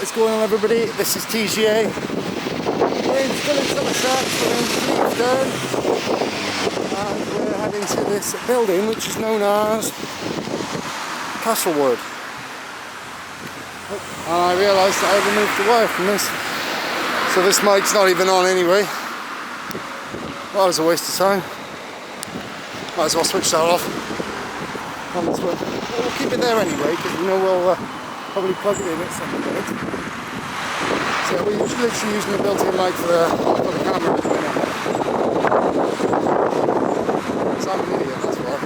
What's going on, everybody? This is TGA. We're still in Somerset, we're in Castlewood, and we're heading to this building which is known as Castlewood. And I realised that I removed the wire from this, so this mic's not even on anyway. Well, that was a waste of time. Might as well switch that off. We'll keep it there anyway, because we know we'll probably plug it in at some point. So we're literally using the built-in mic for the camera at the minute. So I'm an idiot, that's why.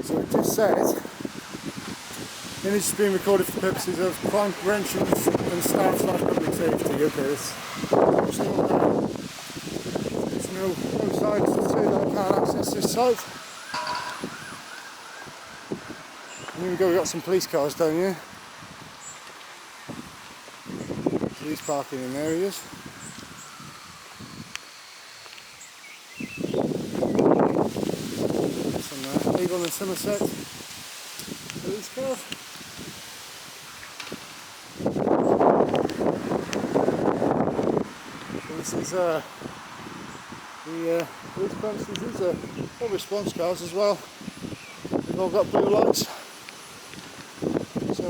So it just says, image is being recorded for purposes of crime prevention and staff/public safety. Okay, there's no signs to say that I can't access this site. And here we go, we've got some police cars down here. Police parking in areas. Some Avon and Somerset police cars. So this is the police premises. These are all response cars as well. They've all got blue lights. So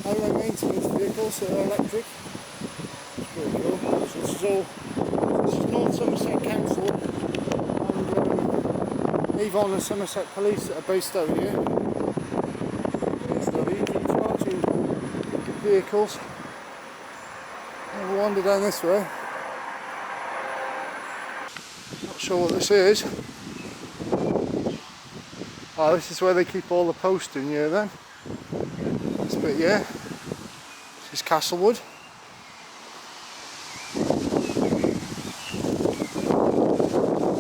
highway maintenance vehicles that are electric. It's pretty cool. So this is North Somerset Council and Avon and Somerset Police that are based out here. These are EV charging vehicles. We'll wander down this way. Not sure what this is. Oh, this is where they keep all the post in here then. This bit, yeah. This is Castlewood.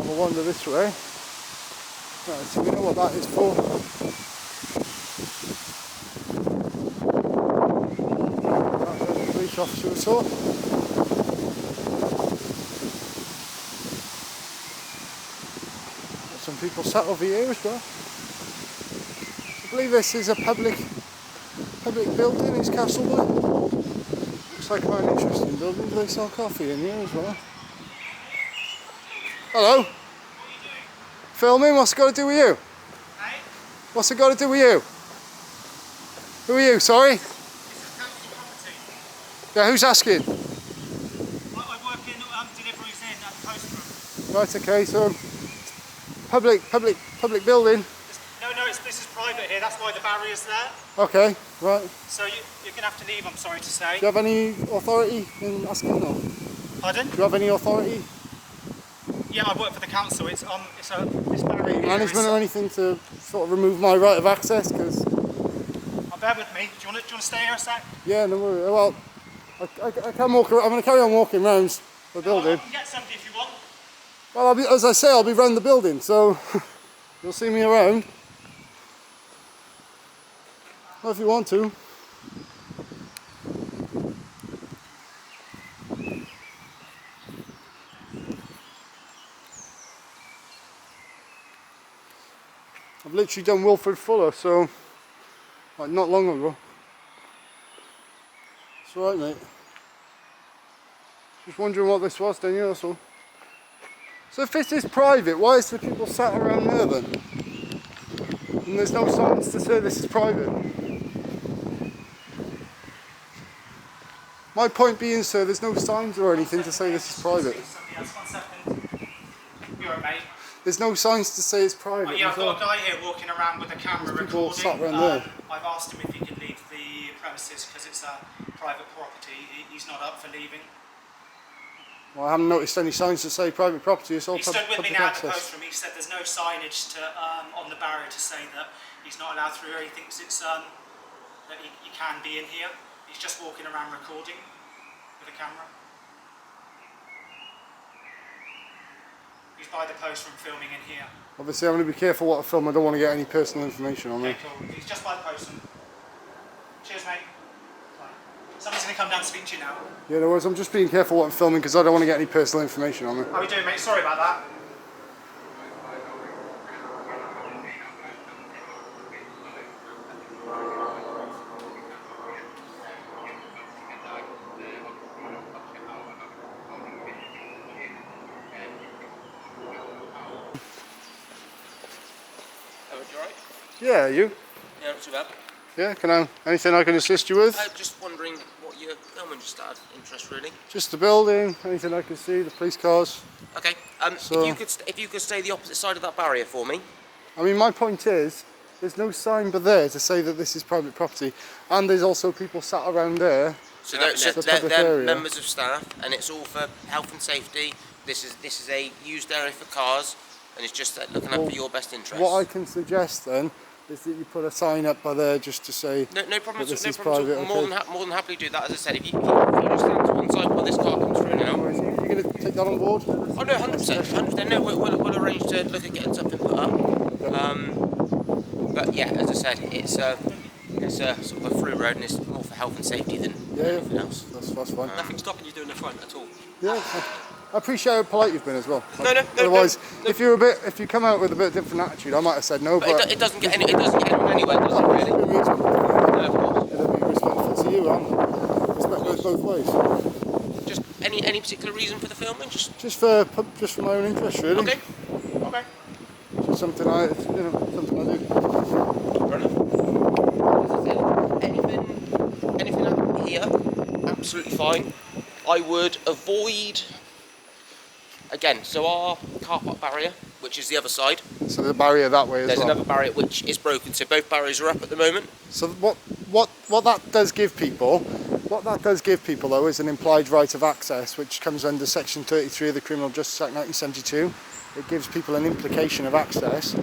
We'll wander this way. Right, so we know what that is for. That's the police officer we saw. Got some people sat over here as well. I believe this is a public building. It's Castlewood. Looks like quite an interesting building. Do they sell coffee in here as well? Hello. What are you doing? Filming? What's it got to do with you? Hey? What's it got to do with you? Who are you? Sorry. This is council property. Yeah. Who's asking? I work in deliveries in at the post room. Right. Okay. So public building. This is private here, that's why the barrier's there. Okay, right. So you're going to have to leave, I'm sorry to say. Do you have any authority in asking or? Pardon? Do you have any authority? Yeah, I work for the council. It's this barrier here management or anything to sort of remove my right of access? Because. Bear with me. Do you want to stay here a sec? Yeah, no worries. Well, I can walk around. I'm going to carry on walking around the building. You can get somebody if you want. Well, as I say, I'll be around the building, so you'll see me around. Well, if you want to. I've literally done Wilfred Fuller, so like not long ago. It's alright, mate. Just wondering what this was, Daniel. So if this is private, why is the people sat around there then? And there's no signs to say this is private. My point being, sir, there's no signs or anything to say this is private. Yes, 1 second. You're right, mate. There's no signs to say it's private. Yeah, I've got a guy here walking around with a camera recording. Sat around there. I've asked him if he can leave the premises because it's a private property. He's not up for leaving. Well, I haven't noticed any signs to say private property. It's all public access. He stood with me now at the post room. He said there's no signage on the barrier to say that he's not allowed through. He thinks it's that he can be in here. He's just walking around recording with a camera. He's by the post room filming in here. Obviously, I'm going to be careful what I film. I don't want to get any personal information on me. Okay, cool. He's just by the post room. Cheers, mate. Somebody's going to come down and speak to you now. Yeah, no worries. I'm just being careful what I'm filming because I don't want to get any personal information on me. How are you doing, mate? Sorry about that. Yeah, you? Yeah, not too bad. Yeah, anything I can assist you with? Just wondering what you're filming, just out of interest, really. Just the building, anything I can see, the police cars. Okay. So, if you could stay the opposite side of that barrier for me. I mean, my point is, there's no sign but there to say that this is private property, and there's also people sat around there. So they're members of staff, and it's all for health and safety. This is a used area for cars, and it's just looking out for your best interest. What I can suggest then is that you put a sign up by there just to say no problem. that this is private. private. More than happily do that. As I said, if you just stand to one side while this car comes through now. You're going to take that on board? Oh no, 100%. No, we'll arrange to look at getting something put up. But yeah, as I said, it's sort of a through road, and it's more for health and safety than anything else. That's fine. Nothing stopping you doing the front at all. Yeah, I appreciate how polite you've been as well. No. Otherwise, if you come out with a bit different attitude, I might have said no. But it doesn't get anyone anywhere, does it? Really? No, of course. It'll be respectful to you, and respect goes both ways. Just any particular reason for the filming? Just for my own interest, really. Okay. Just something I do. Fair enough. Anything up here, absolutely fine. I would avoid, again, so our car park barrier, which is the other side. So the barrier that way as well. There's another barrier which is broken, so both barriers are up at the moment. So what that does give people, though, is an implied right of access, which comes under Section 33 of the Criminal Justice Act 1972. It gives people an implication of access.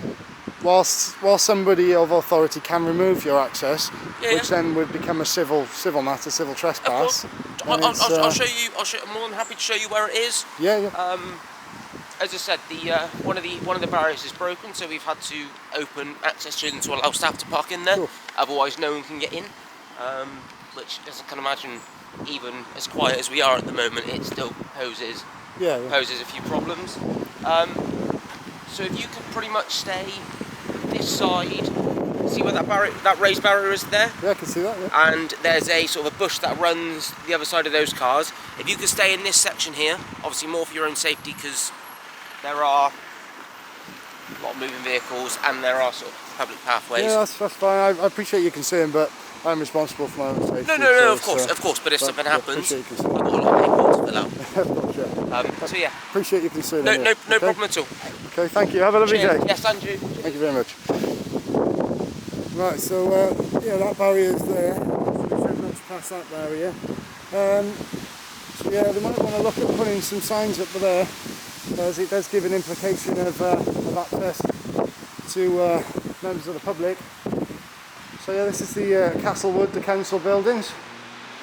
Whilst somebody of authority can remove your access, which then would become a civil matter, civil trespass. I'll show you. I'm more than happy to show you where it is. Yeah. As I said, one of the barriers is broken, so we've had to open access to them to allow staff to park in there. Cool. Otherwise, no one can get in. Which, as I can imagine, even as quiet as we are at the moment, it still poses a few problems. So if you could pretty much stay this side, see where that raised barrier is there? Yeah, I can see that, yeah. And there's a sort of a bush that runs the other side of those cars. If you could stay in this section here, obviously more for your own safety, because there are a lot of moving vehicles and there are sort of public pathways. Yeah, that's fine. I appreciate your concern, but I'm responsible for my own safety. No, of course. But if something happens, I've got a lot of paperwork to fill out. Of course, yeah. So yeah. Appreciate your concern. No problem at all. Okay, thank you. Have a lovely day. Yes, Andrew. Thank you very much. Right, so that barrier is there. So we should not pass that barrier. So yeah, they might want to look at putting some signs up there, as it does give an implication of access to members of the public. So yeah, this is the Castlewood, the council buildings.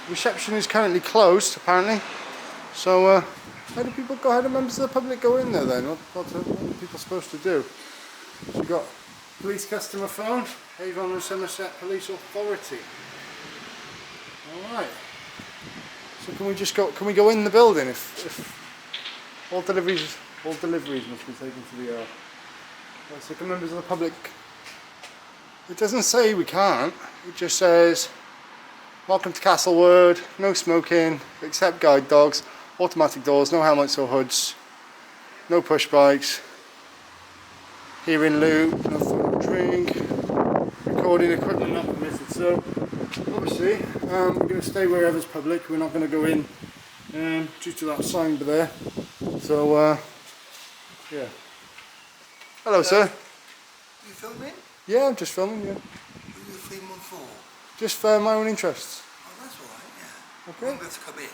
Reception is currently closed, apparently. So how do members of the public go in there then? What are people supposed to do? So you've got police customer phone, Avon and Somerset Police Authority. Alright. So can we go in the building if all deliveries must be taken to the yard? Right, so can members of the public? It doesn't say we can't, it just says welcome to Castlewood, no smoking except guide dogs, automatic doors, no helmets or hoods, no push bikes, hearing loop, no food or drink, recording equipment not permitted. So obviously we're going to stay wherever's public, we're not going to go in due to that sign there. So yeah. Hello sir. You filming? Yeah, I'm just filming, yeah. Who are you filming for? Just for my own interests. Oh, that's alright, yeah. Okay. I'm going to come in.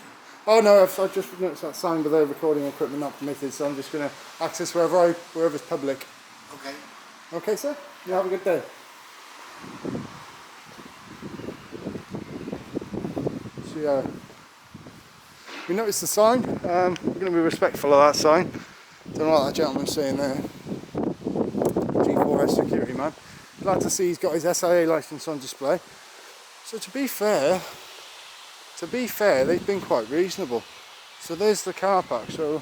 Oh no, I've just noticed that sign there, recording equipment not permitted, so I'm just going to access wherever's public. Okay. Okay sir, you have a good day. So yeah, we noticed the sign, we're going to be respectful of that sign. Don't know what that gentleman's saying there. G4S security man. Glad to see he's got his SIA licence on display. So to be fair, they've been quite reasonable. So there's the car park, so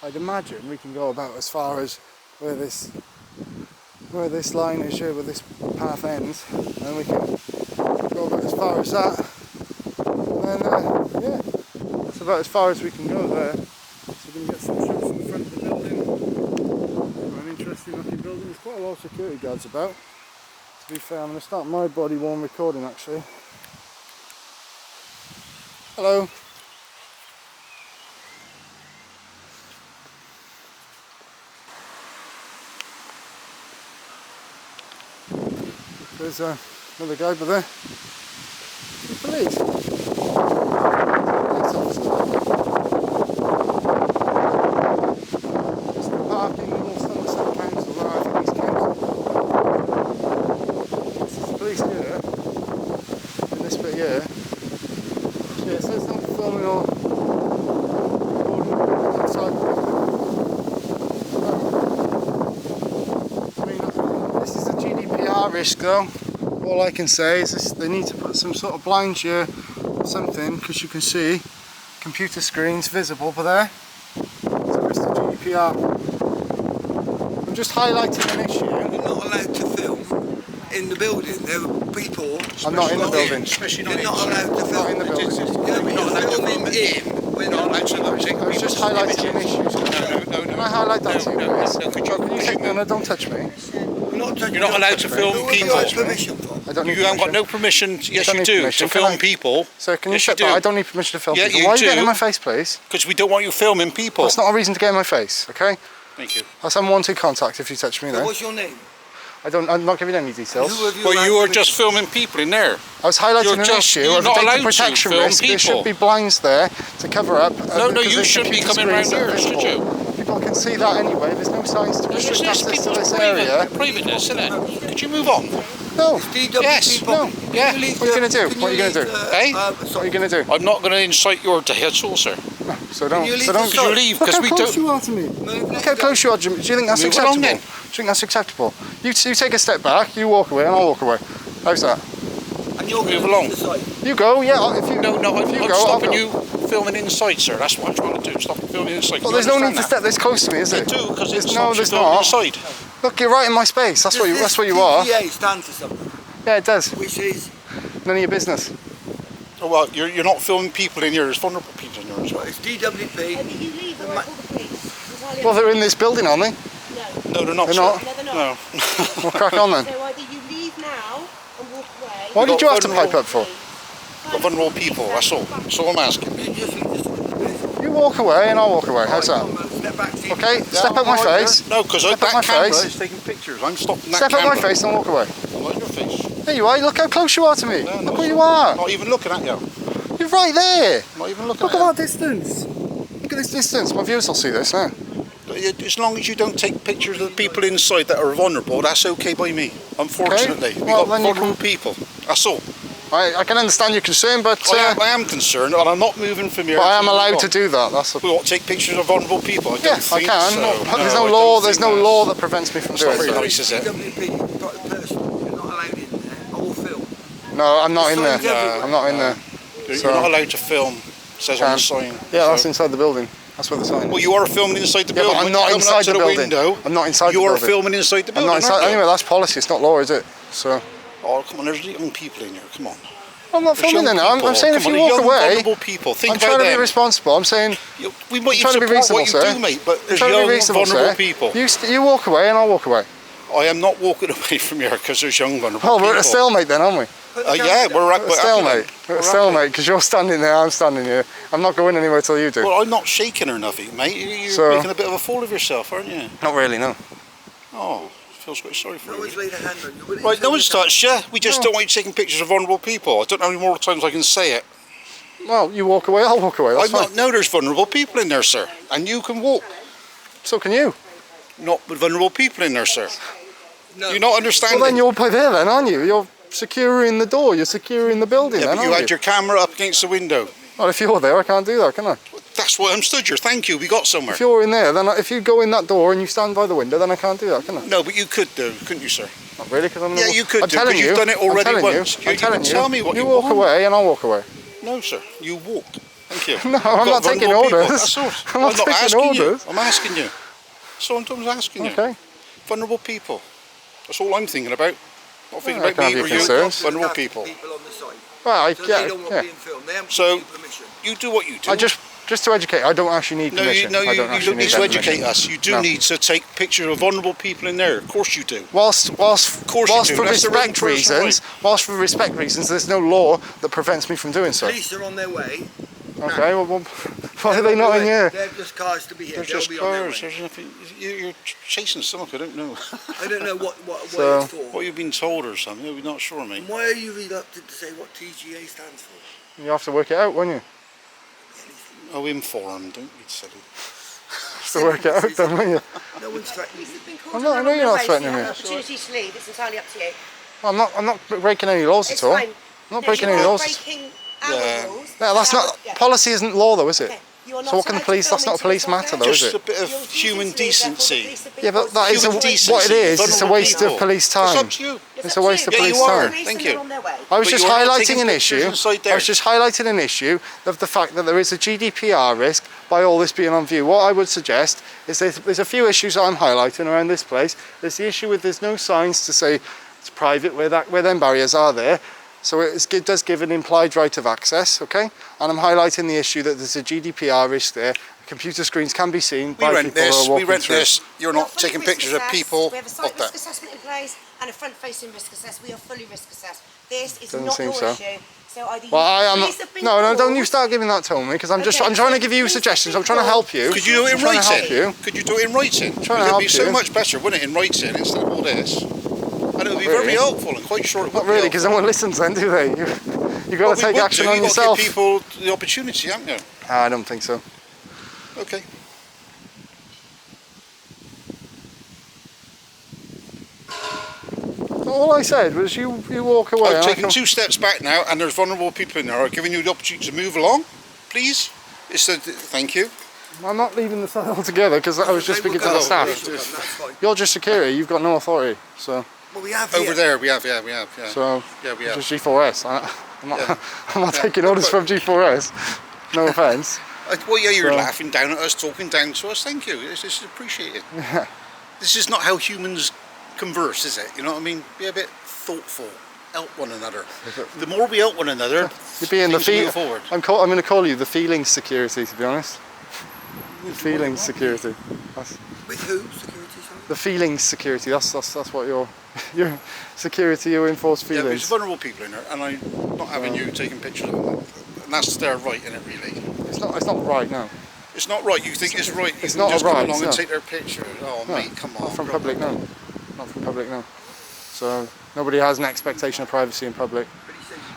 I'd imagine we can go about as far as where this line is here, where this path ends, and we can go about as far as that. And then, yeah, that's about as far as we can go there. So we're going to get some shots in the front of the building. Quite an interesting looking building. There's quite a lot of security guards about. To be fair, I'm going to start my body worn recording actually. Hello. There's another guy over there. The police. It's the parking North Somerset Council, where I think he's council. This is the police here. In this bit here. Yeah, it says I'm filming or recording outside. I mean, this is a GDPR risk though. All I can say is this, they need to put some sort of blinds here or something, because you can see computer screens visible over there. So it's the GDPR. I'm just highlighting an issue. You're not allowed to film in the building. There are people. I'm not in the building. Especially not allowed to film Not in the building. Yeah, we're not allowed to film in. We're not allowed to I was just highlighting an issue. Can I highlight that to you, please? Can you take me? No, don't touch me. You're not allowed to film people. I don't need You haven't got permission. no permission. Yes, don't you need do permission. to Can film I- people. So can you Yes, step do. back? I don't need permission to film Yeah, people. you Why are you do. getting in my face, please? Because we don't want you filming people. That's not a reason to get in my face, okay? Thank you. That's unwanted contact if you touch me then. What's your name? I'm not giving any details. Who have you Well, allowed you are permission? just filming people in there. I was highlighting You're an just- issue you're of not data allowed to protection film risk. There should people. be blinds there to cover up. No, because you there's shouldn't be computer coming around screens that are here, should visible. you? People can see that anyway. There's no signs to restrict access to people's this area. privateness, isn't it? Could you move on? No. DW Yes, people. no, yeah. Can What are you going to do? can What are you going to leave do? the, Eh? What are you going to do? I'm not going to incite your day at all, sir. So don't. you leave So don't. the Could you leave? Look Because how we close don't. you are to me. Move Look how close you are, Jimmy. Do you think that's Move acceptable? along then. Do you think that's acceptable? You take a step back, you walk away, and I'll walk away. How's that? And you're Move going along. to the side. You go, yeah. If you No, if you I'm go, I'll stopping go. you filming inside, sir. That's what I'm trying to do. Stop filming inside. Well, You there's no need to understand step this close to me, is that? it? You do, because There's it's no, not there's filming not. inside. Look, you're right in my space. That's what you. That's what you are. DPA stands for something, Yeah, it does. which is None of your business. Oh, well, you're not filming people in here. There's vulnerable people in here as well. it's DWP. Either you leave or I call the police. Entirely Well, up they're in this building, aren't they? to you. No, they're not. They're sir. not. No, they're not. No. Well, crack on then. So either you leave now and walk away. Why did you have to vulnerable. pipe up for? The vulnerable people. That's all. That's all I'm asking. You just You walk away and I'll walk away. How's that? Step back. See Okay, step out my face. No, because Step that out my camera face. is taking pictures. I'm stopping that Step out camera. my face and walk away. I'm not in your face. There you are. Look how close you are to me. No, Look no, where sir. you are. Not even looking at you. You're right there. Not even looking Look at at that distance. Look at this distance. My viewers will see this now. you. As long as you don't take pictures of the people inside that are vulnerable, that's okay by me. Unfortunately, Okay. we Well, got then you vulnerable people. That's all. I can understand your concern, but I am concerned, and I'm not moving from here. but I am until you allowed move to on. do that. That's a, We want to take pictures of vulnerable people. I don't yes, I think can. So. But there's No, no I law. don't There's think no that's- law that prevents me from It's not doing very so. nice, is it? DWP, you've got the person. You're not allowed in there. I will film. No, I'm not in there. Signs everywhere. I'm not in there. You're So- not allowed to film. It says on the sign. Yeah, that's So- inside the building. That's what the sign is. Well, you are filming inside the Yeah, building. but I'm When not you're coming inside up to the building. window, I'm not inside the you are building. filming inside the I'm building. not inside. aren't you? Anyway, that's policy. It's not law, is it? So Oh, come on, there's young people in here. Come on. I'm not There's filming young there now. I'm people. saying if Come you on, walk young, away, vulnerable people. Think I'm about trying to be them. responsible. I'm saying We might I'm trying to be support reasonable, what you sir. do, mate, but I'm there's trying to be young, reasonable, vulnerable sir. people. You walk away and I'll walk away. I am not walking away from here because there's young, vulnerable Well, people. we're at a stalemate then, aren't we? Yeah, we're at We're at a stalemate. We're at a stalemate because you're standing there, I'm standing here. I'm not going anywhere till you do. Well, I'm not shaking or nothing, mate. You're So- making a bit of a fool of yourself, aren't you? Not really, no. Oh, feels quite sorry for No one's you. laid a hand on you. Will it Right, no tell one's you touched you. We just No. don't want you taking pictures of vulnerable people. I don't know how many more times I can say it. Well, you walk away, I'll walk away. That's I'm fine. not. No, there's vulnerable people in there, sir, and you can walk. So can you. Not with vulnerable people in there, sir. No. You're not understanding. Well, then you're by there, then, aren't you? You're securing the door. You're securing the building, yeah, then, but you aren't had your camera up against the window. Well, if you're there, I can't do that, can I? That's why I'm stood here. Thank you. We got somewhere. If you're in there, then if you go in that door and you stand by the window, then I can't do that, can I? No, but you could do, couldn't you, sir? Not really, because I'm. Yeah, you could I'm do, telling 'cause you. you've done it already I'm telling once. You, You- I'm you telling can you. tell me what you walk want. away and I'll walk away. No, sir. You walk. Thank you. No, I'm not taking vulnerable people. orders. That's all. I'm not taking asking orders. you. I'm asking you. So I'm asking you. Okay. Vulnerable people. That's all I'm thinking about. Not thinking I about can't me be or you. concerned. Vulnerable people. People on the site. Well, So they don't want yeah. being filmed. They haven't So- given you permission. You do what you do. I just just to educate. I don't actually need No, permission. you I don't don't need to that educate permission. us. You do No. need to take pictures of vulnerable people in there. Of course you do. Whilst course you do. for That's their own respect personal reasons, whilst for respect reasons, there's no law that prevents me from doing so. Police are on their way. Okay, well, why are they not in here? They're just cars to be here. They're They'll just be on their cars. way. There's nothing. You're chasing someone. I don't know. I don't know what So- it's for. What you've been told or something. We're not sure, mate. And why are you reluctant to say what TGA stands for? You have to work it out, won't you? Oh, informed. Don't be silly. You have to work it out, then, won't you? No one's threatening you. You've been I'm called not- I around know on you're the not way, threatening so you me. have an opportunity to leave. It's entirely up to you. I'm not breaking any laws It's at all. fine. I'm not No, breaking you any are laws. breaking our Yeah. rules. No, that's Our- not yeah. policy. Isn't law, though, is it? Okay. You are So not what can the allowed to police? That's film not a into police the matter, software. though, is Just a it? bit You're of refusing human to leave, therefore the decency. police have been Yeah, but called that to is a, you. Human what it decency. is. It's a Vulnerable waste of people. police It's time. up to you. It's a waste of Yeah, police you are. time. Police Thank and they're you. on their way. I was But just you're not highlighting taking an pictures issue. inside I there. was just highlighting an issue of the fact that there is a GDPR risk by all this being on view. What I would suggest is there's a few issues that I'm highlighting around this place. There's the issue with there's no signs to say it's private where them barriers are there. So it does give an implied right of access, okay? And I'm highlighting the issue that there's a GDPR risk there. Computer screens can be seen by We rent people who this. are We walking rent through. this. You're We are not fully taking risk pictures of assessed. people. We have a Of site risk that. assessment in place and a front-facing risk assessed. We are fully risk assessed. This is Doesn't not seem your so. issue. So either Well, I am police not. have been No, don't called- you start giving that to me because I'm Okay, trying to so give you police have suggestions. been I'm trying to help you. Could you do it in I'm trying to help writing? you. Could you do it in writing? trying to It'd help be so you. much better, wouldn't it, in writing instead of all this? And it would be Not really. very helpful and quite short. Not really, because no one listens then, do they? You've got to take action on yourself. You've got to give people the opportunity, haven't you? I don't think so. Okay. All I said was you walk away. I've and I taken can- 2 steps back now, and there's vulnerable people in there. I've given you the opportunity to move along, please. It's a thank you. I'm not leaving the site altogether because I was just They will speaking to the go. staff. That's fine. You're just security. You've got no authority. So Well, we have Over here. there, we have, yeah. so Yeah, we it's have. just G4S. I'm not. Yeah. I'm not taking orders from G4S. No offence. Well, yeah, you're So- laughing down at us, talking down to us. Thank you. This is appreciated. This is not how humans converse, is it? You know what I mean? Be a bit thoughtful. Help one another. The more we help one another, You're being the things move forward. I'm going to call you the feelings security. To be honest, the feelings security. That's, With who? Security, sorry? the feelings security. That's what your security. You enforce Yeah, there's feelings. vulnerable people in there, and I'm not having you taking pictures of them. And that's their right, in it, really. It's not right now. It's not right. You think it's right. You It's can not just a come right, along no. and take their picture. Oh, No, mate, come on. Not from bro. public, no. Not from public, no. So nobody has an expectation of privacy in public.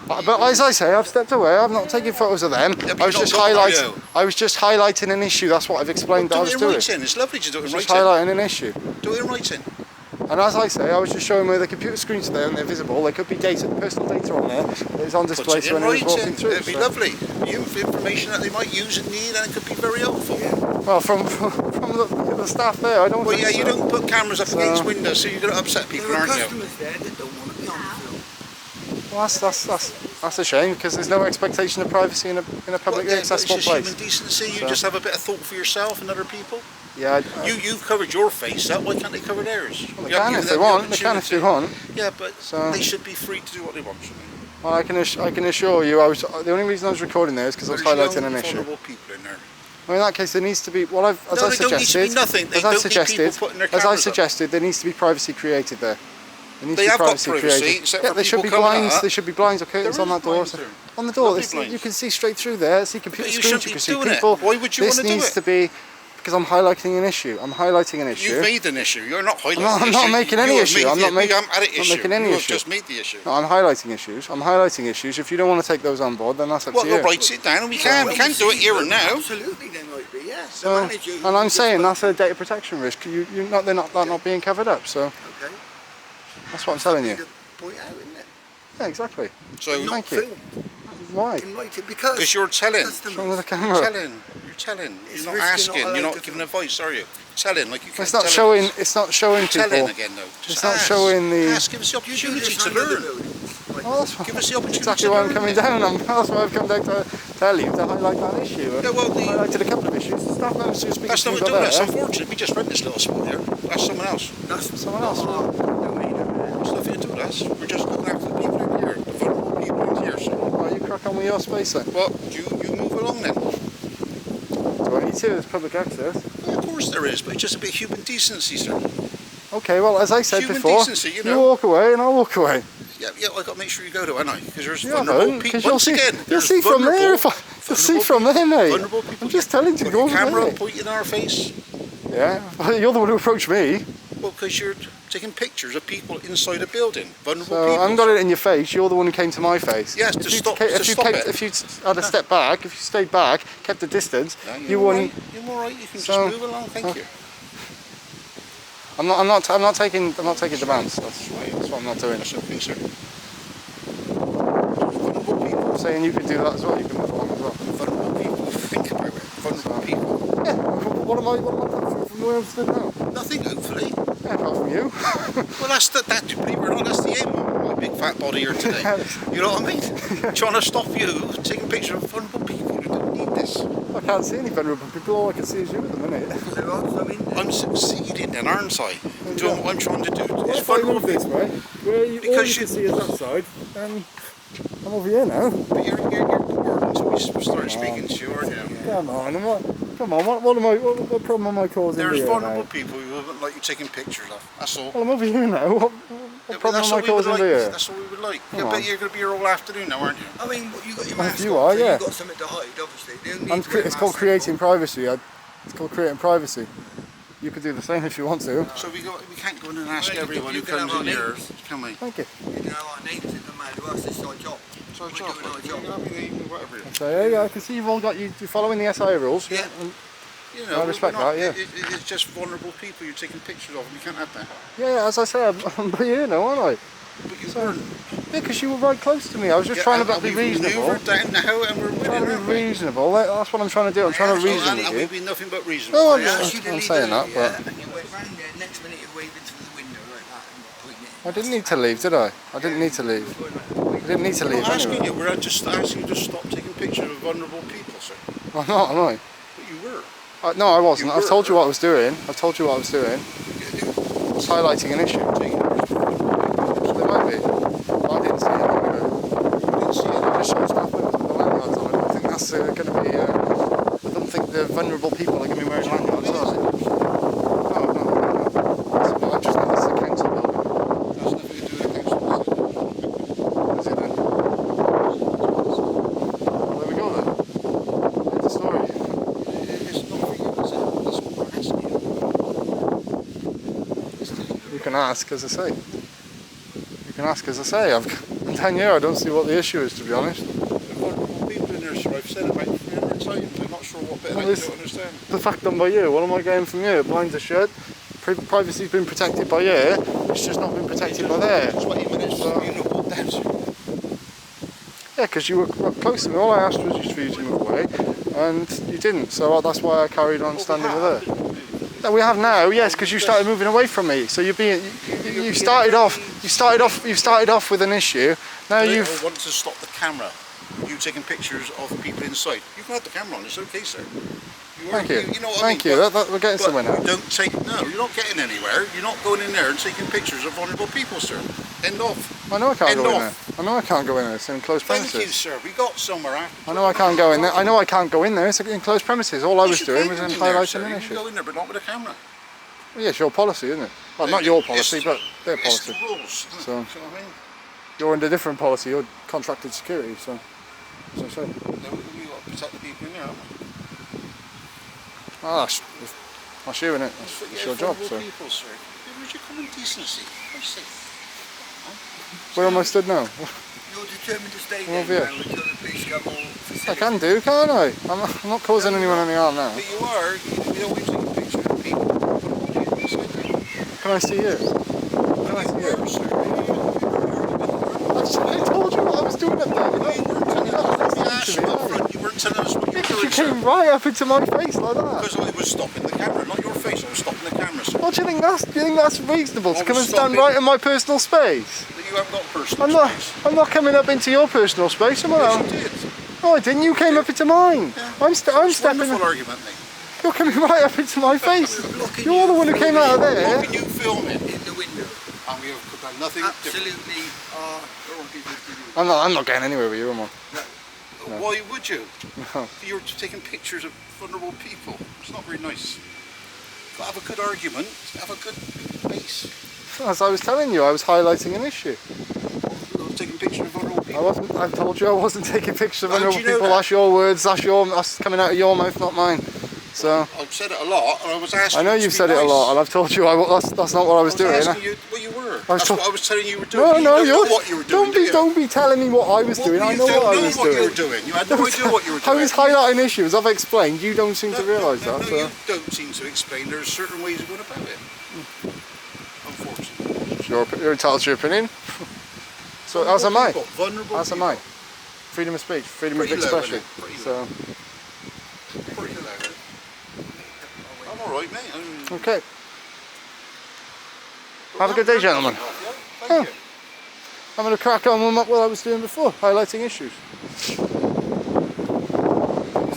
But as I say, I've stepped away. I'm not taking photos of them. Yeah, but I was you're just not going, are highlighting. you? I was just highlighting an issue. That's what I've explained that I Do was it in doing. writing. It's lovely to do it in Just writing. highlighting an issue. Do it in writing. And as I say, I was just showing where the computer screens are there and they're visible. There could be data, personal data on there that is on Put display it to in anyone who's walking writing. through. It'd be so- lovely. Information that they might use and need, and it could be very helpful. Well, from the staff there, I don't. Well, think yeah, you so. don't put cameras up against windows, so you're going to upset people, There are aren't you? customers there that don't want to be on film. Well, that's a shame because there's no expectation of privacy in a publicly Well, yeah, accessible but it's place. just human decency. You So- just have a bit of thought for yourself and other people. Yeah, You've covered your face up. Why can't they cover theirs? well, they You haven't can given if they them the want. They can if they opportunity. want. Yeah, but So- they should be free to do what they want. shouldn't they? Well, I can assure you, the only reason I was recording there is because I was There's highlighting young, an issue. vulnerable people in there. Well, in that case, there needs to be. Well, as No, I they don't need to be suggested, nothing. They as I don't need people suggested, putting their as I cameras up. suggested, there needs to be privacy created there. There needs They to be have got privacy privacy, created. except Yeah, for there should be people coming blinds. up. There should be blinds or curtains There on is that door. blinds there. On the door, Lovely you blinds. can see straight through there. See computer But you screens. shouldn't You be can see doing it. people. Why would you This want to do needs it? to be because I'm highlighting an issue. I'm highlighting an issue. You've made an issue. You're not highlighting I'm an not issue. making any You have issue. made I'm the- not making- You haven't had an not issue. making any You have issue. just made the issue. No, I'm highlighting issues. I'm highlighting issues. If you don't want to take those on board, then that's up Well, to you. we'll write it down and we can. We can do it here and now. Absolutely, there might be, yes. The So, manager who and I'm just saying spoke that's a data protection risk. They're not being covered up. So to. Okay. that's what I'm telling you. To point out, isn't it? Yeah, exactly. So, Not Thank you. film Why? in writing because because you're telling. customers- Show me the You're camera. telling. You're telling. It's You're not risky, not asking. You're allowed not to giving film. advice, are you? Telling, like you can't It's not tell showing. us. It's not showing Telling people. again, though. Just It's not ask. showing the. Ask. Give us the You do opportunity this to under the learn. building. Right. Oh, that's Give us the opportunity exactly to why learn. I'm coming it. down. That's why I've come down to tell you to highlight that issue. Yeah, well, I highlighted a couple of issues. The staff members who speak That's to not me doing about us. that. Unfortunately, we just rent this little spot here. That's someone else. That's Someone else. It's nothing to do with us. We're just looking after the people in here, the vulnerable people in here. So, Well, you crack on with your space then. well, you move along then. too, there's public access. Well, of course there is, but it's just a bit of human decency, sir. Okay, well, as I said Human before, decency, you know. you walk away and I'll walk away. Yeah, I've got to make sure you go to, haven't I? Because there's You vulnerable haven't, people. 'cause you'll Once see, again, you'll there's see from there. You'll see from there, mate. vulnerable people. I'm just telling you, Got go your over camera there. pointing in our face. Yeah, well, you're the one who approached me. Well, because you're taking pictures of people inside a building, vulnerable So people. I haven't got it in your face. You're the one who came to my face. Yes, to stop it. If you had a step back, if you stayed back, kept a distance, No, you you're wouldn't. all right. You're all right. You can So- just move along. Thank you. I'm not taking demands. That's what I'm not doing. That's okay, sir. I'm saying you can do that as well. You can move along as well. Vulnerable people. Think about it. Vulnerable people. Yeah. What am I putting from where I'm stood now? Nothing, hopefully. Yeah, apart from you. Well, that, believe it or not, that's the aim of my big fat body here today. You know what I mean? Trying to stop you taking pictures of vulnerable people who don't need this. I can't see any vulnerable people. All I can see is you at the minute. I'm succeeding then, aren't I? Doing what I'm trying to do. It's If I vulnerable move this people. way, where you, all Because you you- can see is that side, and I'm over here now. But you're bored until we start speaking to you, aren't you? Come on, what problem am I causing There's here, vulnerable mate? people who wouldn't like you taking pictures of. That's all. Well, I'm over here now. What Yeah, but problem that's am I what we would causing like. here? That's what we would like. Come Yeah, on. but you're going to be here all afternoon now, aren't you? I mean, you got your Well, mask you on, are, so yeah. you've got something to hide, obviously. You don't need to wear a It's called mask creating anymore. privacy. It's called creating privacy. You could do the same if you want to. So we can't go in and ask Well, everyone you who can comes have in our here, names. can we? Thank you. You know our names, it doesn't matter to us, it's our job. So We're doing our you job. can have your name, whatever. So yeah, I can see you've all got you're following the SI rules. Yeah. And- You know, I respect we're not- that, yeah. It's just vulnerable people you're taking pictures of, and you can't have that. yeah, as I said, I'm here now, aren't I? But you So- weren't. Yeah, because you were right close to me. I was just Yeah, trying to and be we've reasonable. manoeuvred down now, and we're Trying winning, to aren't be we? reasonable. That's what I'm trying to do. I'm trying to reason And with we've you. been nothing but reasonable. No, I I'm asked you to I'm leave saying that, earlier, but and you went round there, next minute you're waving through the window like that and pointing it. I didn't need to leave, did I? I didn't need to leave. I didn't need to We're leave not asking anyway. you, we're just asking you to stop taking pictures of vulnerable people, sir. I'm not, am I? But you were. No, I wasn't. You I've told you were. what I was doing. I've told you what I was doing. I was highlighting an issue. There might be. But I didn't see it anyway. I just showed stuff with the lanyards on it. I think that's going to be. I don't think the vulnerable people are going to be wearing lanyards, are they? No. I just know this is a council building. That's nothing to do with the council. Is it then? Well, there we go then. It's a story. It's not for you, is it? That's what we're asking you. You can ask, as I say. You can ask, as I say. I'm down here. I don't see what the issue is, to be honest. There are vulnerable people in there, sir. I've said it about 300 times. I'm not sure what bit Well, I this- don't understand. The fact done by you. What am I getting from you? Blinds are shut. Privacy's been protected by here. It's just not been protected by there. 20 minutes, you know, walk down, sir. Yeah, because you were close to me. All I asked was just for you to move away, and you didn't. So that's why I carried on standing with her. Yeah, we have now, yes, because you started moving away from me. So you're being, you started off with an issue. Now I you've. want to stop the camera. You taking pictures of people inside. You can have the camera on. It's okay, sir. Thank you. You know what Thank I mean? you. But- We're getting but somewhere now. Don't take. No, you're not getting anywhere. You're not going in there and taking pictures of vulnerable people, sir. End off. I know I can't End go in there. off. I know I can't go in there. It's in closed Thank you, premises. sir. We got somewhere after. I know I can't go in there. I know I can't go in there. It's in closed premises. All I was You doing can was go in there, highlighting sir. an You issue. can go in there, but not with a camera. Well, yeah, it's your policy, isn't it? Well, not your It's- policy, but their It's policy. the rules. So- Do you know what I mean? You're under different policy. You're contracted security, so. So. No, we got to protect the people in there, haven't we? Ah, that's you, innit? It's your job. So. People, sir. Where's your common decency? Where's it? Where am I stood now? You're determined to stay Well, there yeah. now until the police come all I facilitate. can do, can't I? I'm not causing anyone any harm now. But you are. You know, we take a picture of people. Can I see you? Can I see you? Where, sir? I told you what I was doing up there. You weren't telling us. We asked you up front. You weren't telling us what you were Because you doing, sir. came right up into my face like that. Because I was stopping the camera, not your face. I was stopping the camera, sir. What do you think that's reasonable to I come was and stand stopping- right in my personal space? That you haven't got personal space. I'm not coming up into your personal space. Someone Yes, else. you did. No, I didn't. You came up into mine. I'm It's a stepping. wonderful argument, mate. You're coming right up into my face. Blocking You're the one who came out of How there. can you film it? in the window. And we have done nothing different. Absolutely are wrong people to do. I'm not getting anywhere with you, am I? No. Why would you? No. You're taking pictures of vulnerable people. It's not very nice. But have a good argument, have a good base. As I was telling you, I was highlighting an issue. You're taking pictures of vulnerable people. I told you I wasn't taking pictures of How vulnerable do you know people. that? That's your words. That's coming out of your mouth, not mine. So I've said it a lot, and I was asking. I know you to you've be said it a nice. lot, and I've told you that's not what I was doing. I was asking you what you were. I was That's what I was telling you were doing. No, you no, don't you're. know what you were doing. Don't be telling me what I was doing. I know what I was doing. You were doing. You had no idea what you were doing. I was highlighting issues. I've explained. You don't seem to realise that. No, So. you don't seem to explain. There's certain ways of going about it. Unfortunately. You're entitled to your opinion. So as am I. Vulnerable As am I. Freedom of speech, freedom Pretty of low, expression. isn't it? Pretty So Pretty low. I'm alright, mate. okay. Have a good day, gentlemen. Thank you. I'm going to crack on with what I was doing before, highlighting issues.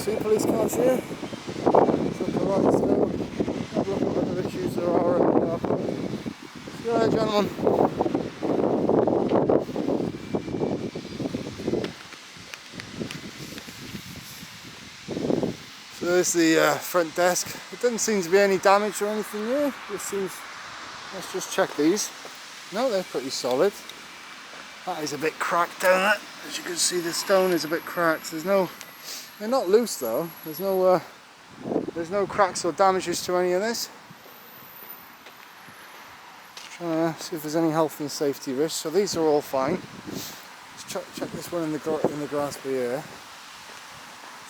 See police cars here. So the right still. Have a look at what other issues there are. See you later, gentlemen. So there's the front desk. There doesn't seem to be any damage or anything here. Let's just check these. No, they're pretty solid. That is a bit cracked down there. As you can see, the stone is a bit cracked. They're not loose though. There's no cracks or damages to any of this. Trying to see if there's any health and safety risks. So these are all fine. Let's check this one in the grass here.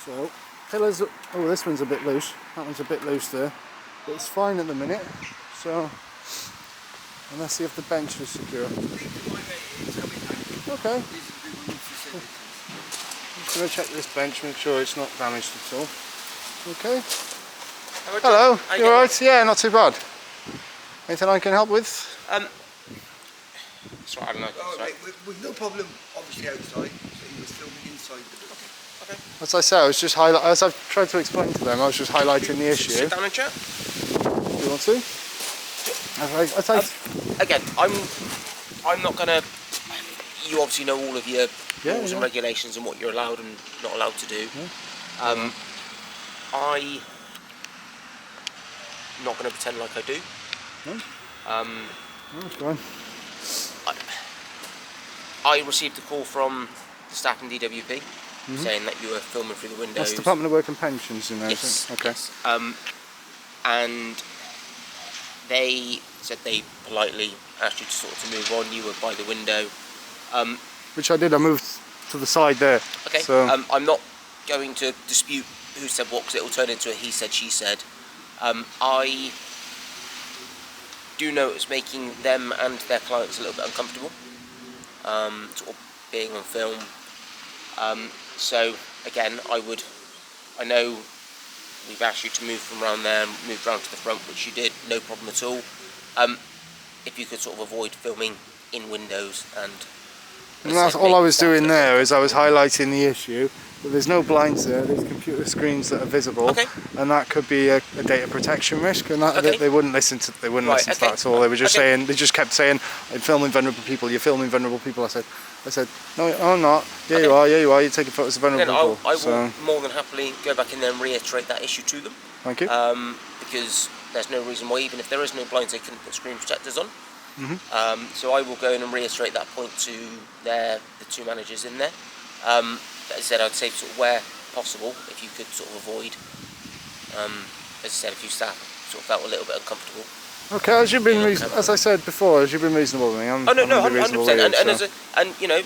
So pillars. Oh, this one's a bit loose. That one's a bit loose there, but it's fine at the minute. So. And let's see if the bench is secure. Okay. I'm just going to check this bench, make sure it's not damaged at all. Okay. Hello, you alright? Yeah, not too bad. Anything I can help with? Sorry, I don't know. With no problem, obviously outside, so he was filming inside the building. Okay. As I say, I was just as I've tried to explain to them, I was just highlighting the issue. Sit down and chat. Do you want to? Again, I'm not gonna. You obviously know all of your rules and regulations and what you're allowed and not allowed to do. Yeah. I'm not gonna pretend like I do. No. That's fine. I received a call from the staff in DWP saying that you were filming through the windows. That's Department of Work and Pensions, you know. Yes. Okay. Yes. And they said they politely asked you to sort of move on. You were by the window. Which I did. I moved to the side there. Okay. So. I'm not going to dispute who said what because it will turn into a he said, she said. I do know it's making them and their clients a little bit uncomfortable, sort of being on film. So again, I know we've asked you to move from around there and move round to the front, which you did, no problem at all. If you could sort of avoid filming in windows and that's all I was doing there, is I was highlighting the issue. But there's no blinds there, there's computer screens that are visible, and that could be a data protection risk, and that they wouldn't listen to listen to that at all. They were just saying, they just kept saying, I'm filming vulnerable people, you're filming vulnerable people. I said, no, I'm not. Yeah, you are, you're taking photos of vulnerable people. I will more than happily go back in there and reiterate that issue to them. Thank you. Because there's no reason why, even if there is no blinds, they couldn't put screen protectors on. So I will go in and reiterate that point to the two managers in there. As I said, I'd say sort of where possible, if you could sort of avoid, as I said, if you staff sort of felt a little bit uncomfortable. Okay, as you've been as I said before, as you've been reasonable with me, I'm 100%. And you know,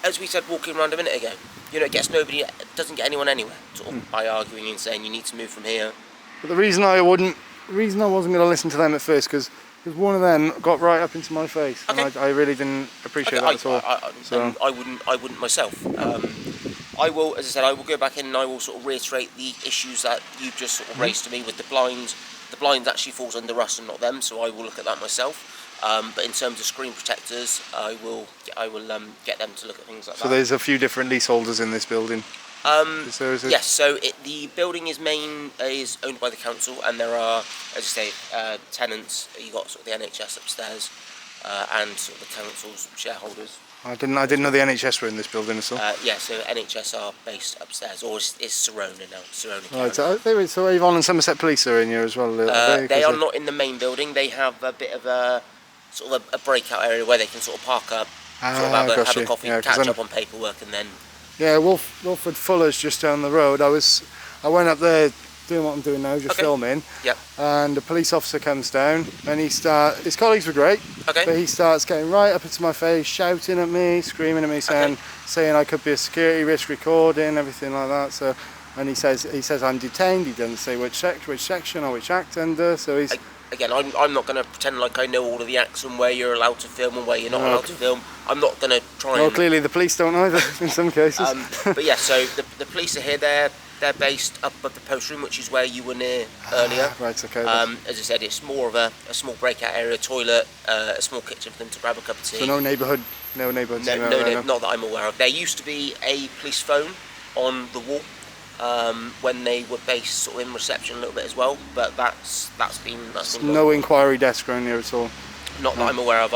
as we said walking around a minute ago, you know, it doesn't get anyone anywhere, sort of by arguing and saying you need to move from here. But the reason I wasn't going to listen to them at first, because one of them got right up into my face, and I really didn't appreciate that at all. I wouldn't myself. I will, as I said, I will go back in and I will sort of reiterate the issues that you just sort of raised to me with the blinds. The blinds actually falls under us and not them, so I will look at that myself. But in terms of screen protectors, I will get them to look at things like that. So there's a few different leaseholders in this building. Yes, so the building is owned by the council, and there are, as I say, tenants. You got sort of the NHS upstairs, and sort of the council's shareholders I didn't know the NHS were in this building at all. Yeah, so NHS are based upstairs, or is surrounding now. Right, so Avon and Somerset Police are in here as well. They are not in the main building. They have a bit of a sort of a breakout area where they can sort of park up, sort of have a coffee, catch up on paperwork, and then. Yeah, Wilfred Fuller's just down the road. I went up there doing what I'm doing now, just filming. Yep. And the police officer comes down, and his colleagues were great. Okay. But he starts getting right up into my face, shouting at me, screaming at me, saying I could be a security risk, recording, everything like that. So, and he says I'm detained. He doesn't say which section or which act under. So he's. Again, I'm not going to pretend like I know all of the acts and where you're allowed to film and where you're not allowed to film. I'm not going to try. Well, clearly the police don't either in some cases. But yeah, so the police are here. They're based up above the post room, which is where you were near earlier. Right, okay. As I said, it's more of a small breakout area, toilet, a small kitchen for them to grab a cup of tea. So no neighbourhoods. No, not that I'm aware of. There used to be a police phone on the wall when they were based sort of in reception a little bit as well, but that's been no inquiry desk around here at all. Not that I'm aware of.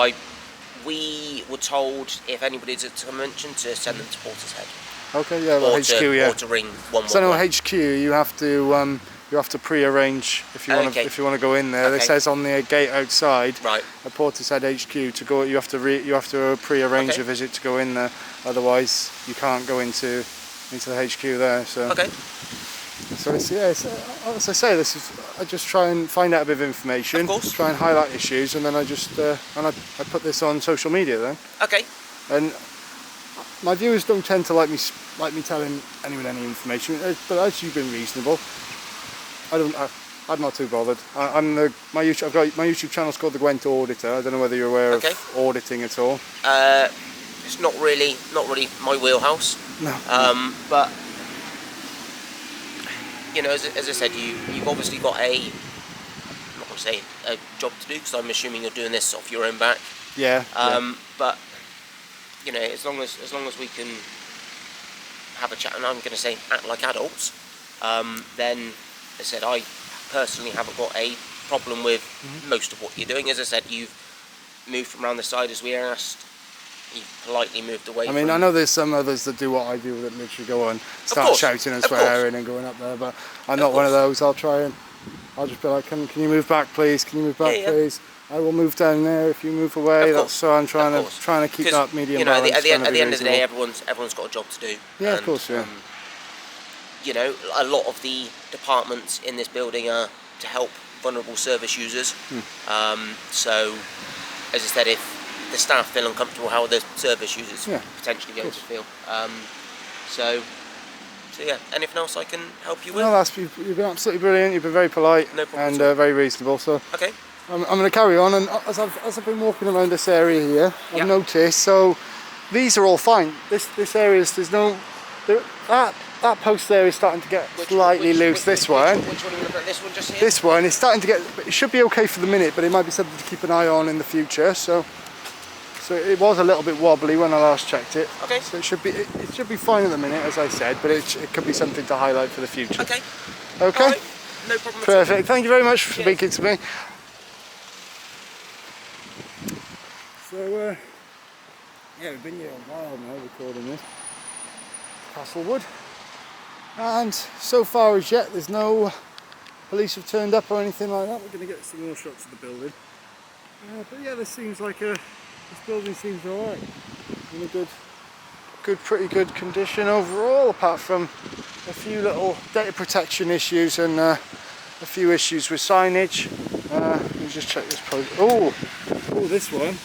We were told if anybody did to mention to send them to Portishead. Okay, yeah, well, HQ, yeah. Or to ring 111. So no, HQ, you have to pre-arrange if you want to go in there. It says on the gate outside, right, at Portishead HQ, to go. You have to pre-arrange a visit to go in there. Otherwise, you can't go into the HQ there. So. Okay. So it's, as I say, I just try and find out a bit of information. Of course. Try and highlight issues, and then I just I put this on social media then. Okay. And my viewers don't tend to like me telling anyone any information, but as you've been reasonable, I'm not too bothered. My YouTube channel's called the Gwent Auditor. I don't know whether you're aware of auditing at all. It's not really my wheelhouse. No. But you know, as I said, you've obviously got I'm not going to say a job to do, because I'm assuming you're doing this off your own back. Yeah. But you know, as long as we can have a chat, and I'm going to say act like adults, then as I said, I personally haven't got a problem with most of what you're doing. As I said, you've moved from around the side as we asked. You've politely moved away. I know there's some others that do what I do, that literally go and start shouting and swearing and going up there, but I'm not one of those. I'll just be like, can you move back, please? Can you move back, please? I will move down there if you move away. So I'm trying to keep that medium balance. At the end of the day, everyone's got a job to do. Yeah, of course, yeah. You know, a lot of the departments in this building are to help vulnerable service users. So, as I said, if the staff feel uncomfortable, how are the service users potentially going to feel? So yeah, anything else I can help you with? No, you've been absolutely brilliant. You've been very polite and very reasonable. So okay. I'm going to carry on, and as I've been walking around this area here, I've noticed. So these are all fine. This area there's no that post there is starting to get slightly loose. Which one are you looking at? This one just here. This one is starting to get. It should be okay for the minute, but it might be something to keep an eye on in the future. So it was a little bit wobbly when I last checked it. Okay. So it should be fine at the minute, as I said, but it could be something to highlight for the future. Okay. Okay. All right. No problem. Perfect. Thank you very much for speaking to me. So we've been here a while now recording this. Castlewood, and so far as yet there's no police have turned up or anything like that. We're going to get some more shots of the building. But yeah, this building seems alright. In a pretty good condition overall, apart from a few little data protection issues and a few issues with signage. Let me just check this post. Oh, this one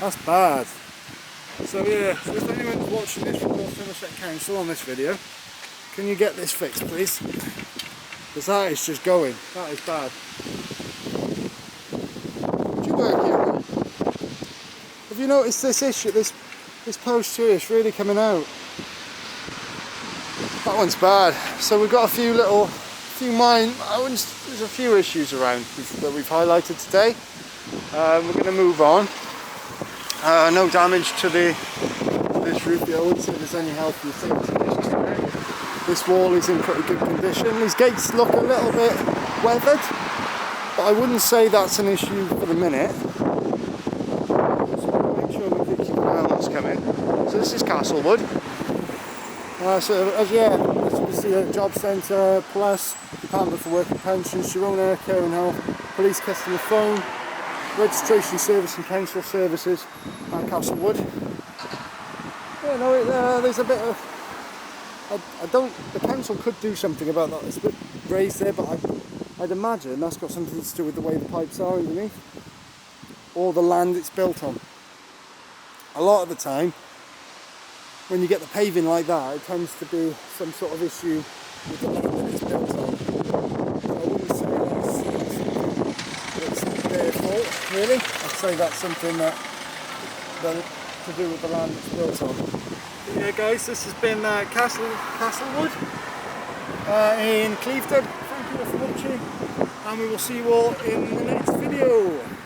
that's bad. So yeah, so if anyone's watching this from North Somerset Council on this video, can you get this fixed, please? Because that is just going. That is bad. Would you work here? Have you noticed this issue? This post here is really coming out. That one's bad. So we've got there's a few issues around that we've highlighted today. We're going to move on. No damage to this roof. I wouldn't say there's any healthy things. This wall is in pretty good condition. These gates look a little bit weathered, but I wouldn't say that's an issue for the minute. cars come in. So this is Castlewood. This is the Job Centre, Plus, Department for Work and Pensions, Sharona Care and Health, Police Customer Phone, Registration Service and Council Services at Castlewood. Yeah, no, there's a bit of... the council could do something about that. It's a bit raised there, but I'd imagine that's got something to do with the way the pipes are underneath, or the land it's built on. A lot of the time, when you get the paving like that, it tends to be some sort of issue with the land that it's built on. So I wouldn't say that's their fault, really. I'd say that's something that to do with the land it's built on. But yeah, guys, this has been Castlewood in Clevedon. Thank you all for watching, and we will see you all in the next video.